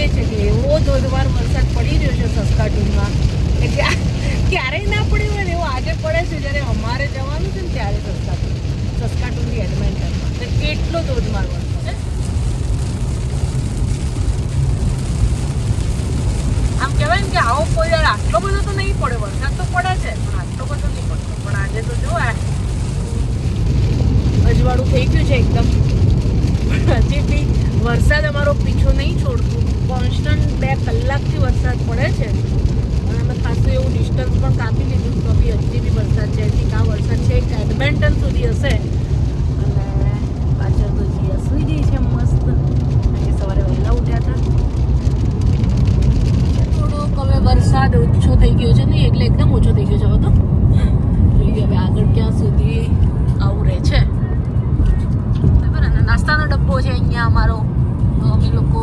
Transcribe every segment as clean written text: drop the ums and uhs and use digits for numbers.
એ છે કે એવો ધોધમાર વરસાદ પડી રહ્યો છે સસ્કાટુનમાં કે ક્યારેય ના પડ્યો હોય ને એવો આજે પડે છે જ્યારે અમારે જવાનું છે ને ત્યારે સસ્કાટુનથી એડમેન્ટનમાં તો એટલો ધોધમાર વરસાદ આમ કહેવાય ને કે આવો કોઈ યાર આટલો બધો તો નહીં પડે વરસાદ તો પડે છે પણ આટલો બધો નહીં પડતો પણ આજે તો જો અજવાળું થઈ ગયું છે એકદમ હજી બી વરસાદ અમારો પીછો નહીં છોડતું કોન્સ્ટન્ટ 2 કલાકથી વરસાદ પડે છે અને અમે ખાસું એવું ડિસ્ટન્સ પણ કાપી લીધું તો બી હજી બી વરસાદ છે હજી આ વરસાદ છે એક એડમેન્ટન સુધી હશે અને પાછળ તો જીયા સુઈ ગઈ છે મસ્ત આજે સવારે વહેલા ઉઠ્યા હતા થોડોક હવે વરસાદ ઓછો થઈ ગયો છે ને એટલે એકદમ ઓછો થઈ ગયો છે હવે તો જોઈએ હવે આગળ ક્યાં સુધી આવું રહે છે નાસ્તાનો ડબ્બો છે અહીંયા અમારો અમે લોકો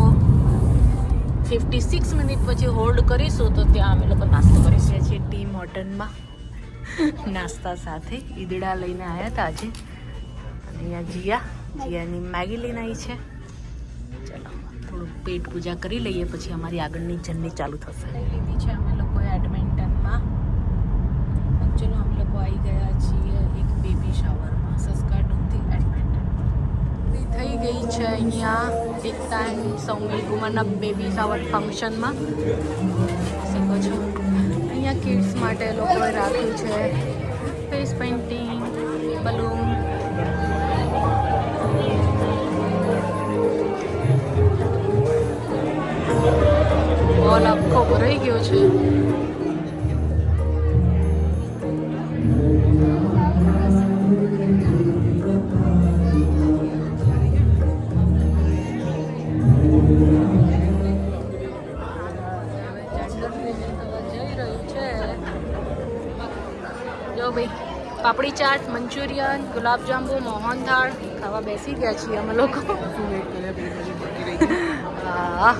56 મિનિટ પછી હોલ્ડ કરીશું તો ત્યાં અમે લોકો નાસ્તો કરીશું છીએ ટી મોર્ટનમાં નાસ્તા સાથે ઈદડા લઈને આવ્યા હતા આજે અને અહીંયા જીયાની મેગી લઈને આવી છે ચલો થોડું પેટ પૂજા કરી લઈએ પછી અમારી આગળની જર્ની ચાલુ થશે લીધી છે અમે લોકોએ એડમિન્ટનમાં ચલો અમે લોકો આવી ગયા છીએ એક બેબી શાવરમાં સસ્કાટુનથી એડમિન્ટન થઈ ગઈ છે અહીંયા એકતા સૌમી કુમારના બેબી શાવર ફંક્શનમાં શકો છો અહીંયા કિડ્સ માટે લોકોએ રાખ્યું છે ફેસ પેઇન્ટિંગ બલૂન હોલ આખો ભરાઈ ગયો છે પાપડી ચાટ મંચુરિયન ગુલાબજાંબુ મોહનથાળ ખાવા બેસી ગયા છીએ અમે લોકો હા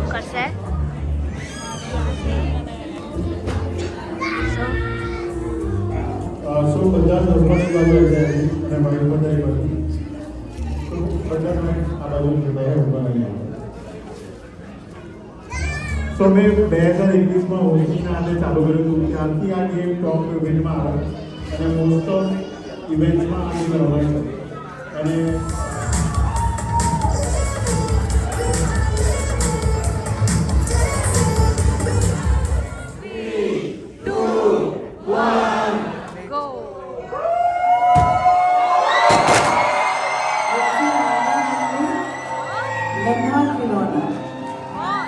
કરશે તો મેં 2021માં હોકીના આજે ચાલુ કર્યું હતું ત્યારથી આ ગેમ ટોપ ઇવેન્ટમાં આવે અને મોસ્ટ ઓફ ઇવેન્ટ્સમાં આ ગેમ રમાય છે અને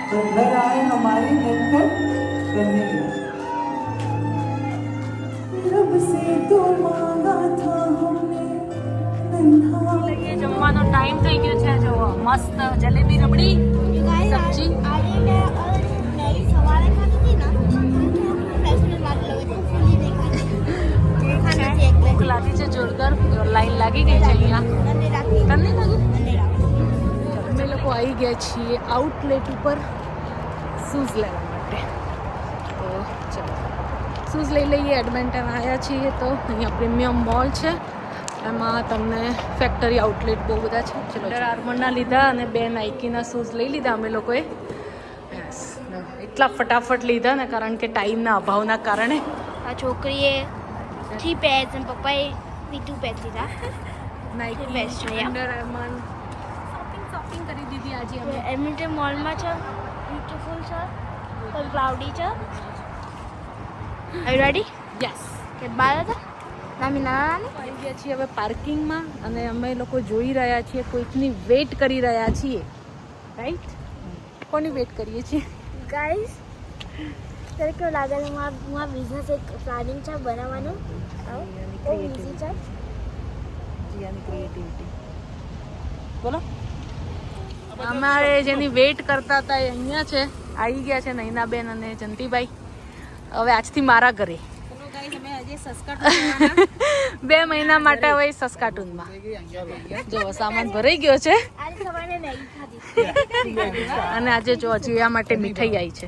तो घर आए हमारी मिलकर करने के रब से तो मांगा था हमने नन्हा જમવાનો ટાઈમ થઈ ગયો છે જો મસ્ત જલેબી રબડી સબ્જી આજે મેં સવારે ખાધી હતી ને ફ્રેશનેસ લાગી હવે તો ફૂલી નહીં ખાધી ભૂખ લાગી છે જોરદાર લાઈન લાગી ગઈ છે અહીંયા તને આવી ગયા છીએ આઉટલેટ ઉપર શૂઝ લેવા માટે. તો ચલો શૂઝ લઈ લઈએ. એડમેન્ટન આવ્યા છીએ તો અહીંયા પ્રીમિયમ મોલ છે, એમાં તમને ફેક્ટરી આઉટલેટ બહુ બધા છે. ચલો અંડર આર્મરના લીધા અને 2 નાઇકીના શૂઝ લઈ લીધા અમે લોકોએ. યસ, એટલા ફટાફટ લીધા ને કારણ કે ટાઈમના અભાવના કારણે. આ છોકરીએ 3 pairs અને પપ્પાએ 2 pairs લીધા. નાઇકી Best છે, yeah. અંડર આર્મર શોપિંગ કરી દીધી આજે અમે. એડમિન્ટન મોલમાં છે, બ્યુટીફુલ છે, પણ ક્લાઉડી છે. Are you ready? યસ, કે બાર હતા નામી નાની આવી ગયા છીએ હવે પાર્કિંગમાં અને અમે લોકો જોઈ રહ્યા છીએ, કોઈકની વેઇટ કરી રહ્યા છીએ. રાઈટ? કોની વેઇટ કરીએ છીએ? ગાઈસ ત્યારે કેવું લાગે છે હું આ બિઝનેસ એક પ્લાનિંગ છે બનાવવાનું. બહુ ઇઝી છે. જીયાની ક્રિએટિવિટી બોલો. અમારે જેની વેઇટ કરતા હતા એ અહીંયા છે, આવી ગયા છે નૈનાબેન અને જંતીભાઈ. હવે આજથી મારા ઘરે 2 મહિના માટે હવે સસ્કાટુનમાં. જો સામાન ભરાઈ ગયો છે આજે સવારે નહીં ખાધી. અને આજે જો જીયા માટે મીઠાઈ આવી છે.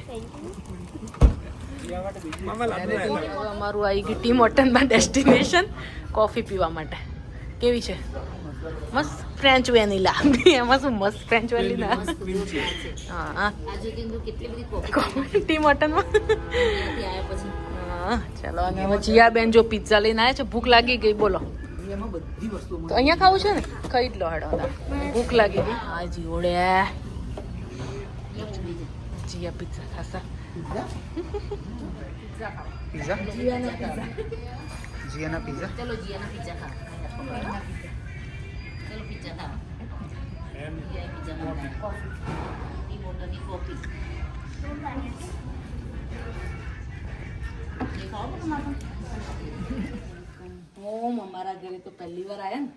અમારું આવી ગયું ટીમ હોટલમાં ડેસ્ટિનેશન કોફી પીવા માટે. કેવી છે? મસ્ત ફ્રેન્ચ વેનીલા. એમાં શું મસ્ત ફ્રેન્ચ વેનીલા. હા ટીમ હોટલમાં. હા ચાલો. અને હવે જીયાબેન જો પિઝા લઈને આવ્યા છે. ભૂખ લાગી ગઈ બોલો. તો અહીંયા ખાવું છે ને, ખાઈ જ લો હેડો. ભૂખ લાગી ગઈ. હા જી ઓળે જીયા પિઝા ખાસા. જીયાના પિઝા. ચલો જીયાના પિઝા ખા. ચલો પિઝા ખા. ઓમ અમારા ઘરે તો પહેલી વાર આયા ને.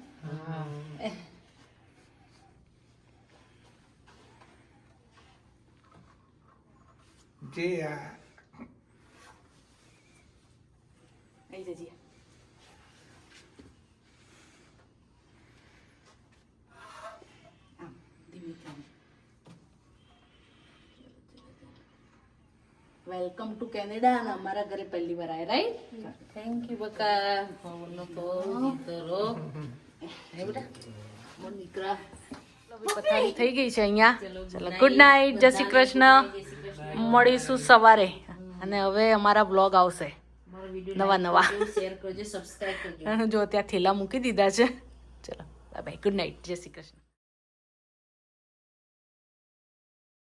આઈ જજે. વેલકમ ટુ કેનેડા અને અમારા ઘરે પહેલી વાર આયા. રાઈટ? થેન્ક યુ બકા. પથારી થઈ ગઈ છે અહીંયા. ચલો ગુડ નાઇટ, જય શ્રી કૃષ્ણ. મળીશું સવારે અને હવે અમારા બ્લોગ આવશે નવા. શેર કરજો, સબસ્ક્રાઇબ કરજો. જો ત્યાં થેલા મૂકી દીધા છે. ચલો બાય બાય, ગુડ નાઇટ, જય શ્રી કૃષ્ણ.